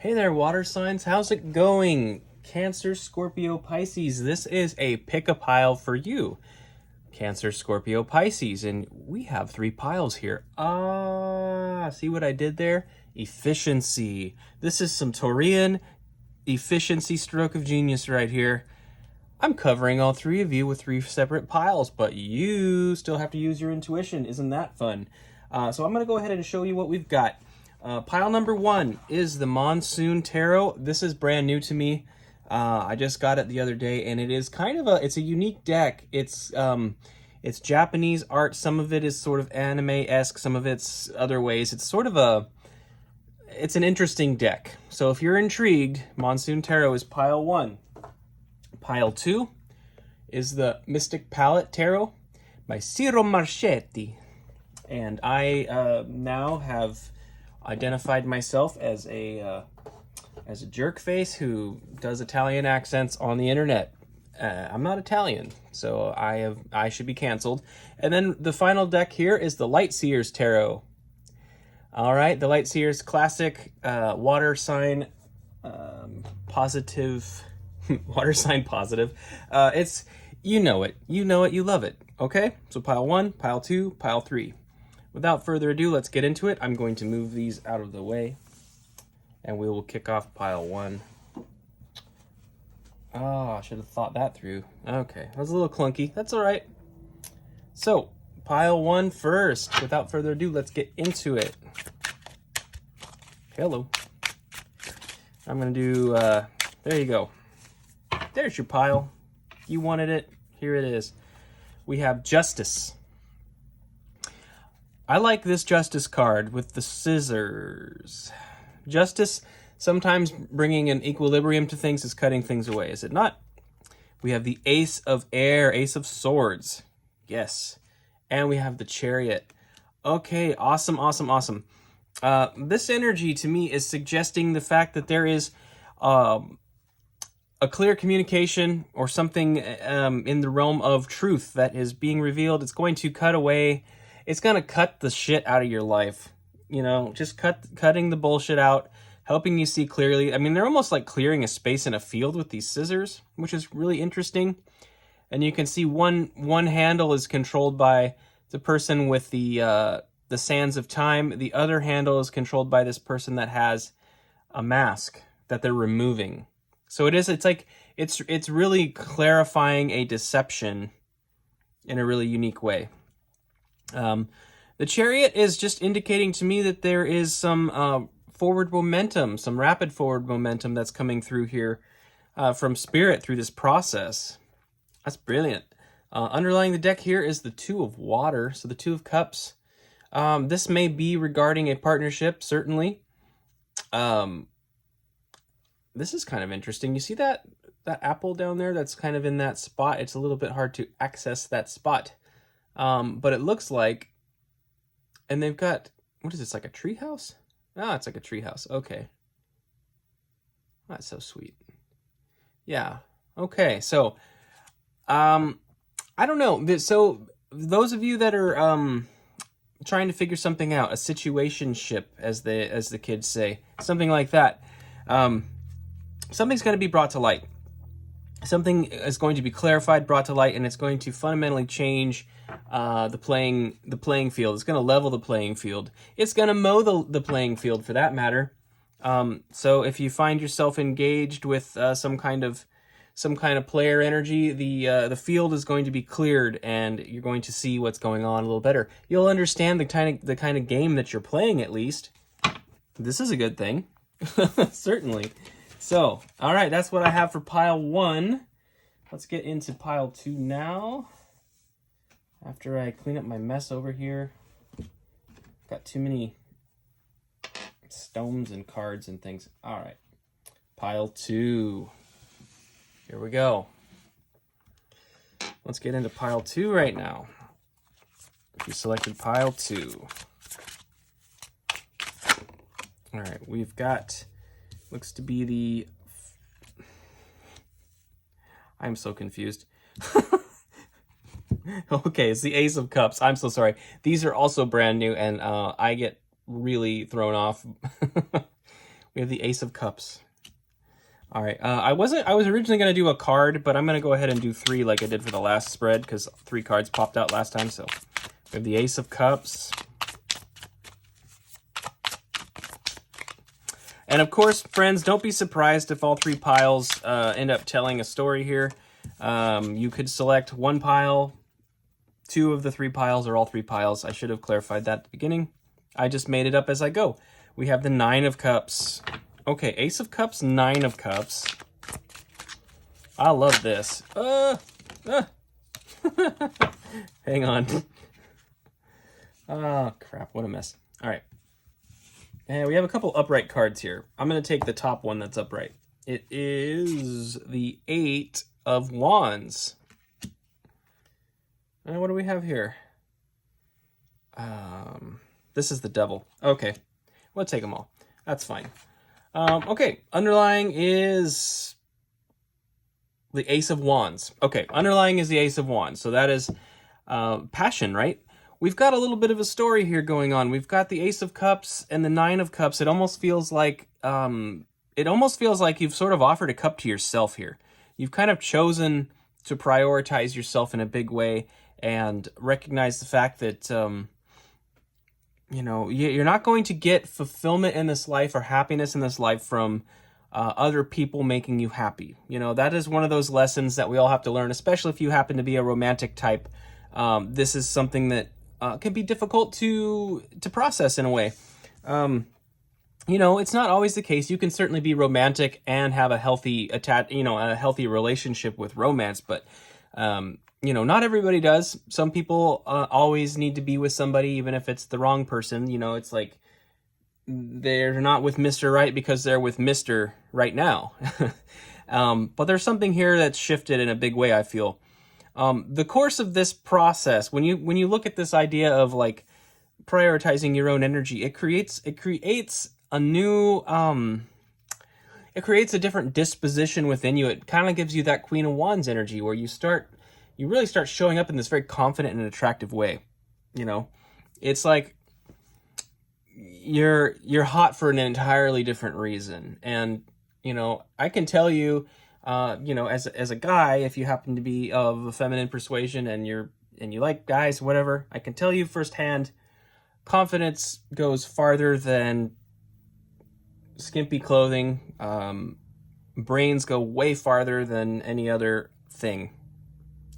Hey there, water signs. How's it going? Cancer, Scorpio, Pisces. This is a pick a pile for you. Cancer, Scorpio, Pisces. And we have 3 piles here. See what I did there? Efficiency. This is some Taurian efficiency stroke of genius right here. I'm covering all 3 of you with 3 separate piles, but you still have to use your intuition. Isn't that fun? So I'm going to go ahead and show you what we've got. Pile number 1 is the Monsoon Tarot. This is brand new to me. I just got it the other day, and it is kind of it's a unique deck. It's Japanese art. Some of it is sort of anime-esque. Some of it's other ways. It's sort of it's an interesting deck. So if you're intrigued, Monsoon Tarot is pile 1. Pile 2 is the Mystic Palette Tarot by Ciro Marchetti. And I now have identified myself as a jerk face who does Italian accents on the internet. I'm not Italian, so I should be canceled. And then the final deck here is the Lightseers Tarot. All right, the Lightseers classic water sign positive, water sign positive. It's you know it, you love it. Okay, so pile 1, pile 2, pile 3. Without further ado, let's get into it. I'm going to move these out of the way, and we will kick off pile 1. Oh, I should have thought that through. Okay, that was a little clunky. That's all right. So, pile 1 first. Without further ado, let's get into it. Hello. I'm going to do, there you go. There's your pile. You wanted it. Here it is. We have Justice. I like this Justice card with the scissors. Justice, sometimes bringing an equilibrium to things, is cutting things away, is it not? We have the Ace of Air, Ace of Swords. Yes. And we have the Chariot. Okay, awesome, awesome, awesome. This energy to me is suggesting the fact that there is a clear communication or something in the realm of truth that is being revealed. It's going to cut away. It's going to cut the shit out of your life. You know, just cutting the bullshit out, helping you see clearly. I mean, they're almost like clearing a space in a field with these scissors, which is really interesting. And you can see one handle is controlled by the person with the Sands of Time. The other handle is controlled by this person that has a mask that they're removing. So it's really clarifying a deception in a really unique way. The Chariot is just indicating to me that there is some forward momentum, some rapid forward momentum that's coming through here from Spirit through this process. That's brilliant. Underlying the deck here is the Two of Water, so the Two of Cups. This may be regarding a partnership, certainly. This is kind of interesting. You see that apple down there that's kind of in that spot? It's a little bit hard to access that spot. But it looks like, and they've got, what is this, like a tree house? Ah, it's like a tree house. Okay. That's so sweet. Yeah. Okay. So, I don't know. So those of you that are, trying to figure something out, a situationship, as the kids say, something like that, something's going to be brought to light. Something is going to be clarified, brought to light, and it's going to fundamentally change the playing field. It's going to level the playing field. It's going to mow the playing field, for that matter. So if you find yourself engaged with some kind of player energy, the field is going to be cleared, and you're going to see what's going on a little better. You'll understand the kind of game that you're playing, at least. This is a good thing, certainly. So, all right, that's what I have for pile 1. Let's get into pile 2 now. After I clean up my mess over here. Got too many stones and cards and things. All right, pile 2. Here we go. Let's get into pile 2 right now. You selected pile 2. All right, we've got, looks to be the, I'm so confused. Okay, it's the Ace of Cups. I'm so sorry. These are also brand new, and I get really thrown off We have the Ace of Cups. All right, I was originally going to do a card, but I'm going to go ahead and do 3 like I did for the last spread, because 3 cards popped out last time. So we have the Ace of Cups. And of course, friends, don't be surprised if all 3 piles end up telling a story here. You could select 1 pile, 2 of the 3 piles, or all 3 piles. I should have clarified that at the beginning. I just made it up as I go. We have the 9 of Cups. Okay, Ace of Cups, 9 of Cups. I love this. Hang on. Oh, crap. What a mess. All right. And we have a couple upright cards here. I'm going to take the top one that's upright. It is the 8 of Wands. And what do we have here? This is the Devil. Okay. We'll take them all. That's fine. Okay, underlying is the Ace of Wands. Okay, underlying is the Ace of Wands. So that is passion, right? We've got a little bit of a story here going on. We've got the Ace of Cups and the 9 of Cups. It almost feels like you've sort of offered a cup to yourself here. You've kind of chosen to prioritize yourself in a big way and recognize the fact that you know, you're not going to get fulfillment in this life or happiness in this life from other people making you happy. You know, that is one of those lessons that we all have to learn, especially if you happen to be a romantic type. This is something that can be difficult to process in a way. You know, it's not always the case. You can certainly be romantic and have a healthy a healthy relationship with romance, but you know, not everybody does. Some people always need to be with somebody, even if it's the wrong person. You know, it's like they're not with Mr. Right because they're with Mr. Right now. But there's something here that's shifted in a big way, I feel. The course of this process, when you look at this idea of like prioritizing your own energy, it creates a new it creates a different disposition within you. It kind of gives you that Queen of Wands energy where you really start showing up in this very confident and attractive way. You know, it's like you're hot for an entirely different reason. And, you know, I can tell you, you know, as a guy, if you happen to be of a feminine persuasion and you like guys, whatever, I can tell you firsthand, confidence goes farther than skimpy clothing. Brains go way farther than any other thing.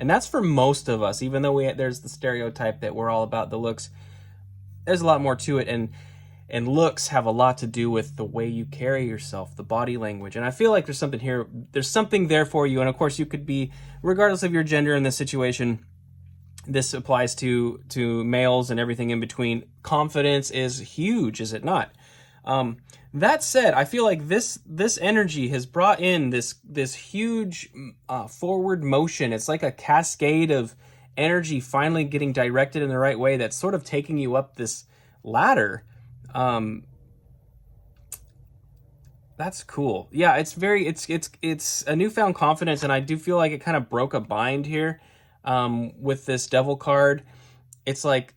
And that's for most of us, even though there's the stereotype that we're all about the looks. There's a lot more to it, and looks have a lot to do with the way you carry yourself, the body language. And I feel like there's something here, there's something there for you. And of course you could be, regardless of your gender in this situation, this applies to males and everything in between. Confidence is huge, is it not? That said, I feel like this energy has brought in this huge forward motion. It's like a cascade of energy finally getting directed in the right way that's sort of taking you up this ladder. That's cool. Yeah, it's a newfound confidence, and I do feel like it kind of broke a bind here with this Devil card. It's like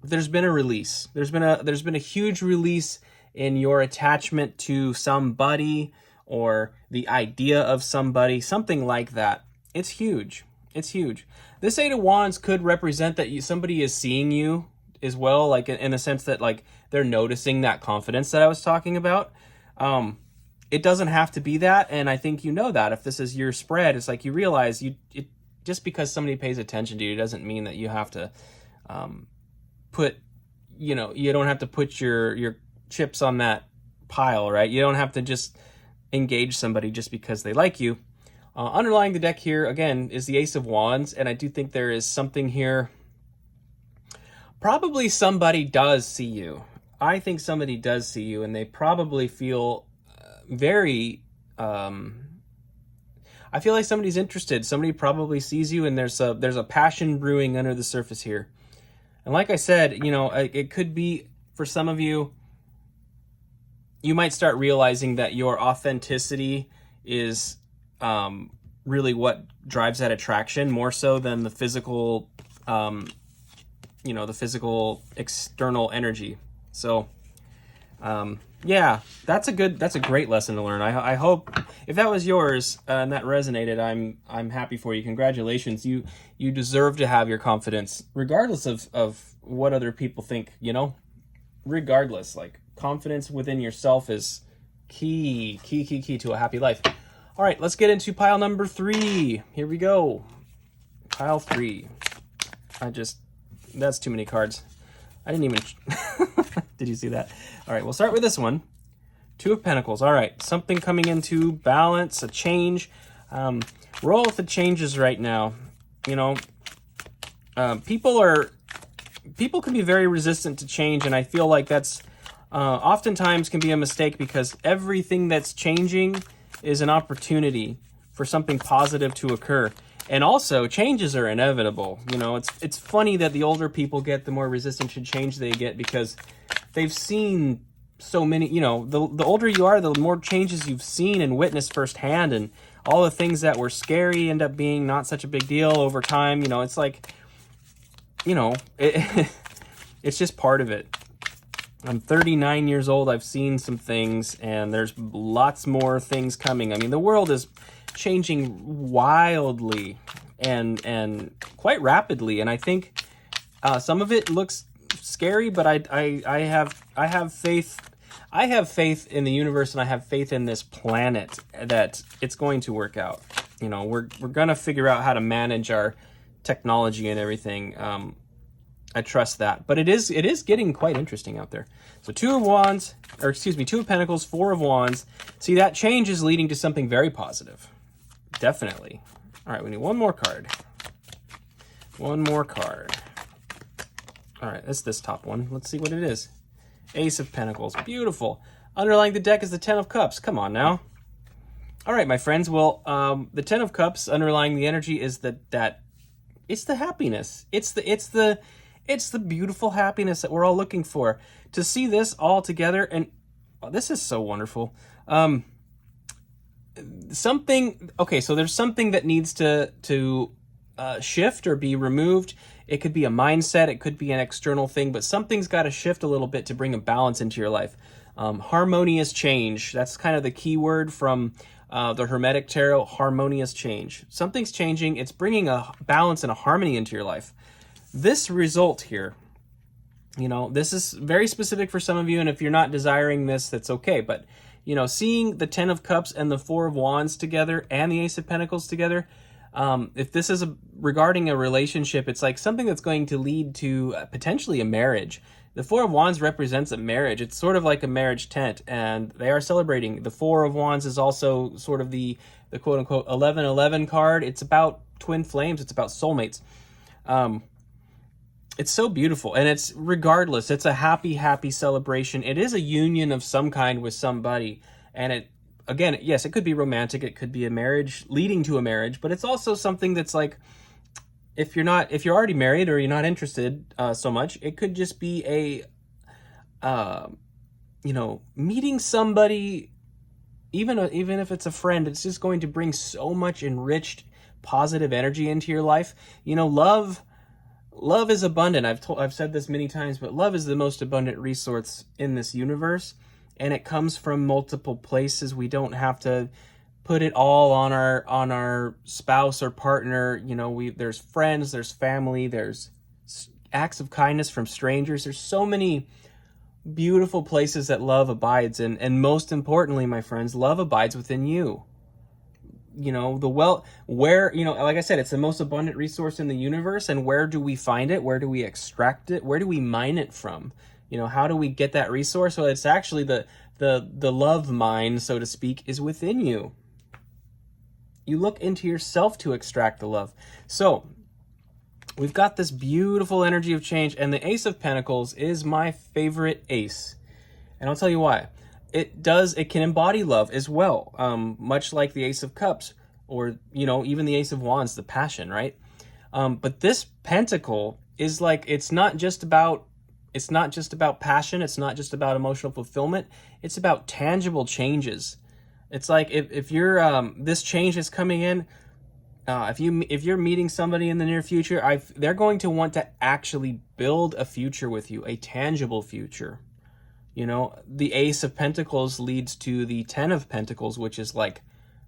there's been a release. There's been a huge release in your attachment to somebody or the idea of somebody, something like that. It's huge. It's huge. This 8 of Wands could represent that somebody is seeing you as well, like in the sense that like they're noticing that confidence that I was talking about. It doesn't have to be that, and I think you know that. If this is your spread, it's like you realize just because somebody pays attention to you doesn't mean that you have to you don't have to put your chips on that pile, right? You don't have to just engage somebody just because they like you. Underlying the deck here, again, is the Ace of Wands, and I do think there is something here. Probably somebody does see you. I think somebody does see you, and they probably feel very... I feel like somebody's interested. Somebody probably sees you, and there's a passion brewing under the surface here. And like I said, you know, it could be, for some of you, you might start realizing that your authenticity is really what drives that attraction, more so than the physical, the physical external energy. So Yeah, that's a great lesson to learn. I hope if that was yours and that resonated, I'm happy for you. Congratulations. You deserve to have your confidence, regardless of what other people think, you know? Regardless, like confidence within yourself is key to a happy life. All right, let's get into pile number 3. Here we go. Pile 3. That's too many cards. I didn't even, did you see that? All right, we'll start with this one. 2 of Pentacles. All right, something coming into balance, a change. Roll with the changes right now. You know, people can be very resistant to change, and I feel like that's oftentimes can be a mistake, because everything that's changing is an opportunity for something positive to occur. And also, changes are inevitable. You know, it's funny that the older people get, the more resistant to change they get, because they've seen so many, you know, the older you are, the more changes you've seen and witnessed firsthand, and all the things that were scary end up being not such a big deal over time. You know, it's like, you know, it's just part of it. I'm 39 years old. I've seen some things, and there's lots more things coming. I mean, the world is changing wildly and quite rapidly, and I think some of it looks scary, but I have faith. I have faith in the universe, and I have faith in this planet that it's going to work out. You know, we're gonna figure out how to manage our technology and everything. I trust that, but it is getting quite interesting out there. So 2 of Wands, or excuse me, 2 of Pentacles, 4 of Wands. See, that change is leading to something very positive. Definitely. All right, we need one more card. One more card. All right, that's this top one. Let's see what it is. Ace of Pentacles. Beautiful. Underlying the deck is the 10 of Cups. Come on now. All right, my friends. Well, the 10 of Cups underlying the energy is that it's the happiness. It's the beautiful happiness that we're all looking for. To see this all together, and this is so wonderful. Okay, so there's something that needs to shift or be removed. It could be a mindset, it could be an external thing, but something's got to shift a little bit to bring a balance into your life. Harmonious change, that's kind of the key word from the Hermetic Tarot, harmonious change. Something's changing, it's bringing a balance and a harmony into your life. This result here, you know, this is very specific for some of you, and if you're not desiring this, that's okay, but you know, seeing the 10 of Cups and the 4 of Wands together and the Ace of Pentacles together, if this is regarding a relationship, it's like something that's going to lead to potentially a marriage. The 4 of Wands represents a marriage. It's sort of like a marriage tent, and they are celebrating. The 4 of Wands is also sort of the quote-unquote 11-11 card. It's about twin flames. It's about soulmates. It's so beautiful, and it's regardless. It's a happy celebration. It is a union of some kind with somebody, and it, again, yes, it could be romantic. It could be a marriage leading to a marriage, but it's also something that's like, if you're already married or you're not interested so much, it could just be you know, meeting somebody, even if it's a friend. It's just going to bring so much enriched, positive energy into your life. You know, love is abundant. I've said this many times, but love is the most abundant resource in this universe, and it comes from multiple places. We don't have to put it all on our spouse or partner. You know, there's friends, there's family, there's acts of kindness from strangers. There's so many beautiful places that love abides in, and most importantly, my friends, love abides within you. You know, where, you know, like I said, it's the most abundant resource in the universe, and where do we find it? Where do we extract it? Where do we mine it from? You know, how do we get that resource? Well, it's actually the love mine, so to speak, is within you. You look into yourself to extract the love. So we've got this beautiful energy of change, and the Ace of Pentacles is my favorite ace, and I'll tell you why. It can embody love as well, much like the Ace of Cups, or, you know, even the Ace of Wands, the passion, right? But this pentacle is like, it's not just about passion. It's not just about emotional fulfillment. It's about tangible changes. It's like, if you're, this change is coming in, if you're meeting somebody in the near future, they're going to want to actually build a future with you, a tangible future. You know, the Ace of Pentacles leads to the Ten of Pentacles, which is like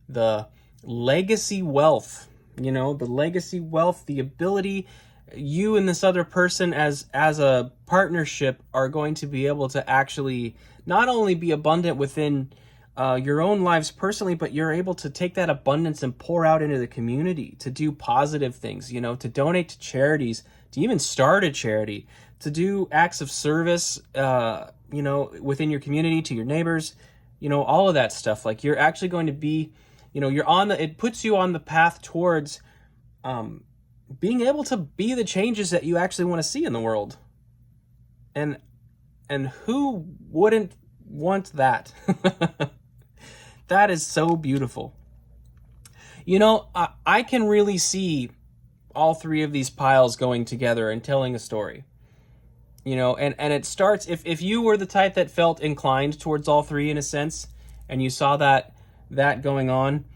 the legacy wealth, you know, the legacy wealth, the ability, you and this other person as a partnership are going to be able to actually not only be abundant within your own lives personally, but you're able to take that abundance and pour out into the community, to do positive things, you know, to donate to charities, to even start a charity, to do acts of service, you know, within your community, to your neighbors, you know, all of that stuff. Like, you're actually going to be, you know, it puts you on the path towards being able to be the changes that you actually want to see in the world. And who wouldn't want that? That is so beautiful. You know, I can really see all three of these piles going together and telling a story. You know, and it starts, if you were the type that felt inclined towards all three in a sense, and you saw that going on,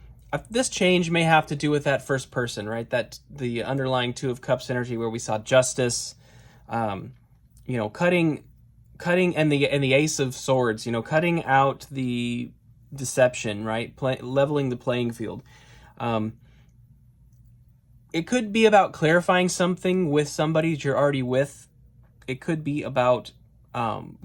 this change may have to do with that first person, right? That the underlying Two of Cups energy, where we saw justice, you know, cutting, and the Ace of Swords, you know, cutting out the deception, right? Leveling the playing field. It could be about clarifying something with somebody that you're already with. It could be about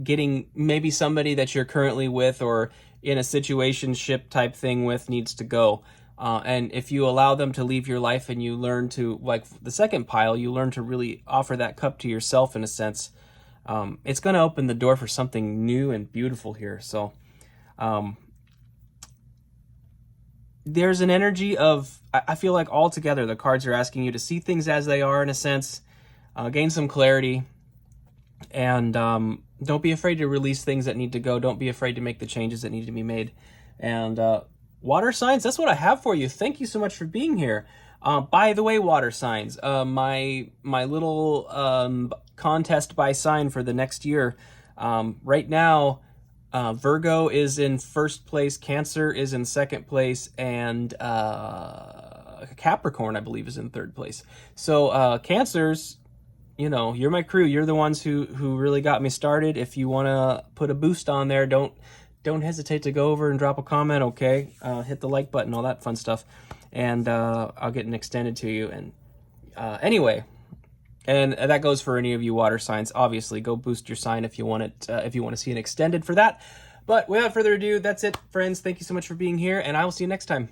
getting maybe somebody that you're currently with or in a situationship type thing with needs to go. And if you allow them to leave your life and you learn to, like the second pile, you learn to really offer that cup to yourself in a sense, it's going to open the door for something new and beautiful here. So there's an energy of, I feel like altogether the cards are asking you to see things as they are in a sense, gain some clarity, and don't be afraid to release things that need to go. Don't be afraid to make the changes that need to be made. And water signs, that's what I have for you. Thank you so much for being here. By the way, water signs, my little contest by sign for the next year, right now, Virgo is in first place, Cancer is in second place, and Capricorn, I believe, is in third place. So Cancers, you know, you're my crew. You're the ones who really got me started. If you want to put a boost on there, don't hesitate to go over and drop a comment, okay? Hit the like button, all that fun stuff, and I'll get an extended to you. And anyway, and that goes for any of you water signs. Obviously, go boost your sign if you want it. If you want to see an extended for that. But without further ado, that's it, friends. Thank you so much for being here, and I will see you next time.